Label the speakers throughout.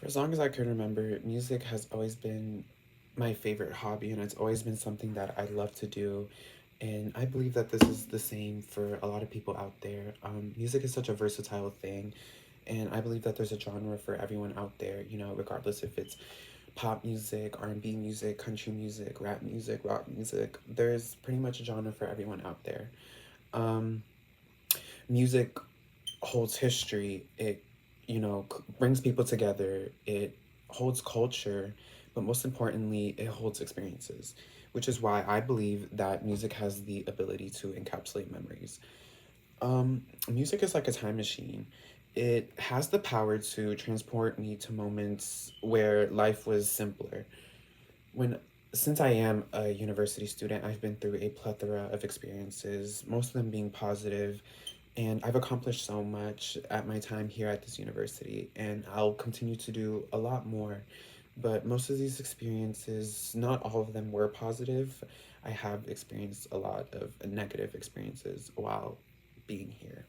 Speaker 1: For as long as I can remember, music has always been my favorite hobby, and it's always been something that I love to do. And I believe that this is the same for a lot of people out there. Music is such a versatile thing, and I believe that there's a genre for everyone out there, regardless if it's pop music, R&B music, country music, rap music, rock music. There's pretty much a genre for everyone out there. Um, Music holds history. It, brings people together. It holds culture, but most importantly, it holds experiences, which is why I believe that music has the ability to encapsulate memories. Music is like a time machine. It has the power to transport me to moments where life was simpler. When Since I am a university student, I've been through a plethora of experiences, most of them being positive, and I've accomplished so much at my time here at this university, and I'll continue to do a lot more. But most of these experiences, not all of them were positive. I have experienced a lot of negative experiences while being here.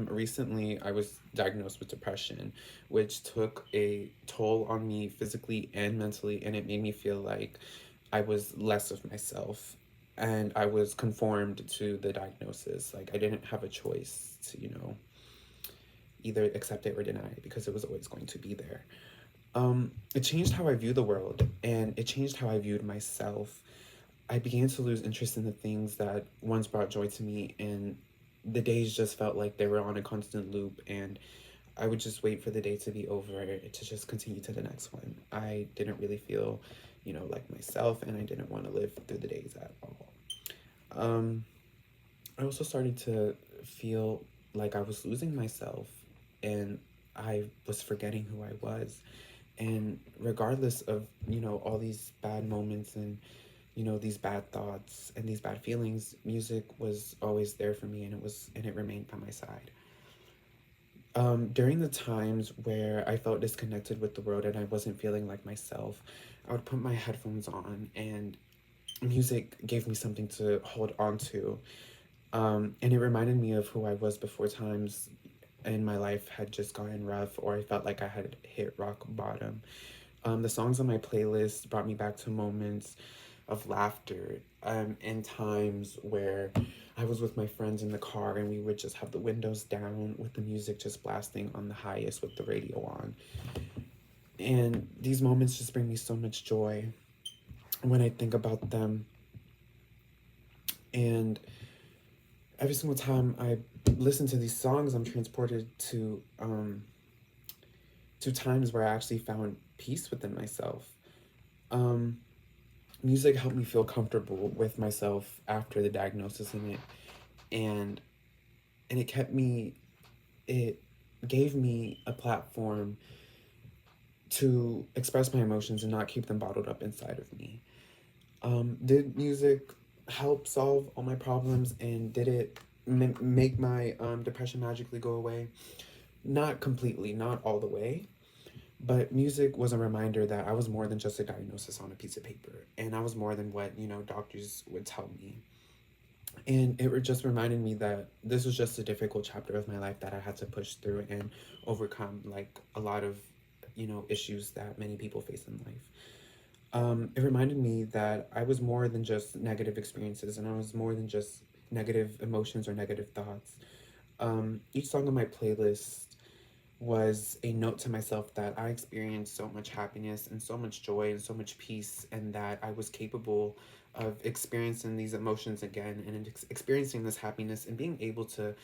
Speaker 1: Recently, I was diagnosed with depression, which took a toll on me physically and mentally, and it made me feel like I was less of myself and I was conformed to the diagnosis. Like, I didn't have a choice to, either accept it or deny it because it was always going to be there. It changed how I view the world and it changed how I viewed myself. I began to lose interest in the things that once brought joy to me, and the days just felt like they were on a constant loop, and I would just wait for the day to be over to just continue to the next one. I didn't really feel, like myself, and I didn't want to live through the days at all. Um, I also started to feel like I was losing myself, and I was forgetting who I was. And regardless of, all these bad moments and, these bad thoughts and these bad feelings, music was always there for me, and it remained by my side. During the times where I felt disconnected with the world and I wasn't feeling like myself, I would put my headphones on, and music gave me something to hold on to. And it reminded me of who I was before times in my life had just gotten rough or I felt like I had hit rock bottom. The songs on my playlist brought me back to moments of laughter, and times where I was with my friends in the car and we would just have the windows down with the music just blasting on the highest with the radio on. And these moments just bring me so much joy when I think about them. And every single time I listen to these songs, I'm transported to times where I actually found peace within myself. Um, Music helped me feel comfortable with myself after the diagnosis, and and it kept me it gave me a platform to express my emotions and not keep them bottled up inside of me. Did music help solve all my problems, and did it make my depression magically go away? Not completely, not all the way, but music was a reminder that I was more than just a diagnosis on a piece of paper, and I was more than what doctors would tell me. And it just reminded me that this was just a difficult chapter of my life that I had to push through and overcome, like a lot of issues that many people face in life. It reminded me that I was more than just negative experiences, and I was more than just negative emotions or negative thoughts. Each song on my playlist was a note to myself that I experienced so much happiness and so much joy and so much peace, and that I was capable of experiencing these emotions again and experiencing this happiness and being able to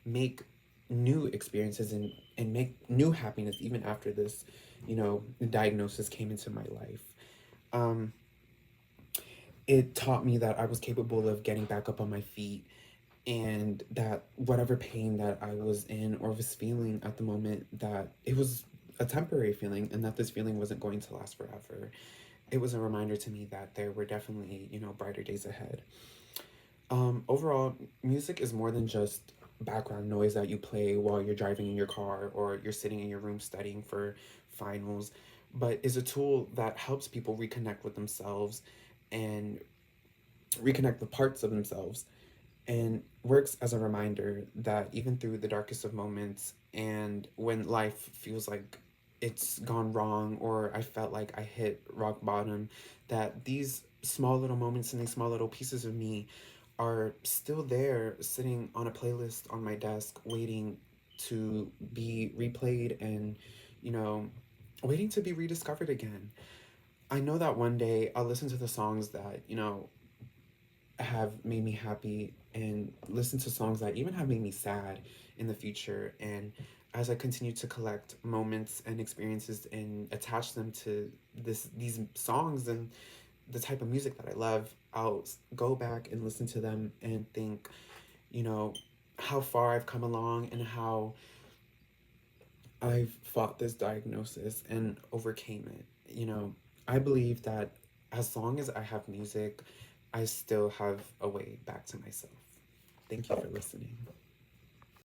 Speaker 1: make new experiences and make new happiness even after this, diagnosis came into my life. Um, it taught me that I was capable of getting back up on my feet, and that whatever pain that I was in or was feeling at the moment, that it was a temporary feeling and that this feeling wasn't going to last forever. It was a reminder to me that there were definitely, brighter days ahead. Overall, music is more than just background noise that you play while you're driving in your car or you're sitting in your room studying for finals, but is a tool that helps people reconnect with themselves and reconnect with parts of themselves, and works as a reminder that even through the darkest of moments and when life feels like it's gone wrong or I felt like I hit rock bottom, that these small little moments and these small little pieces of me are still there sitting on a playlist on my desk waiting to be replayed and, you know, waiting to be rediscovered again. I know that one day I'll listen to the songs that, have made me happy and listen to songs that even have made me sad in the future. And as I continue to collect moments and experiences and attach them to these songs and the type of music that I love, I'll go back and listen to them and think, you know, how far I've come along and how I've fought this diagnosis and overcame it. I believe that as long as I have music, I still have a way back to myself. Thank you for listening.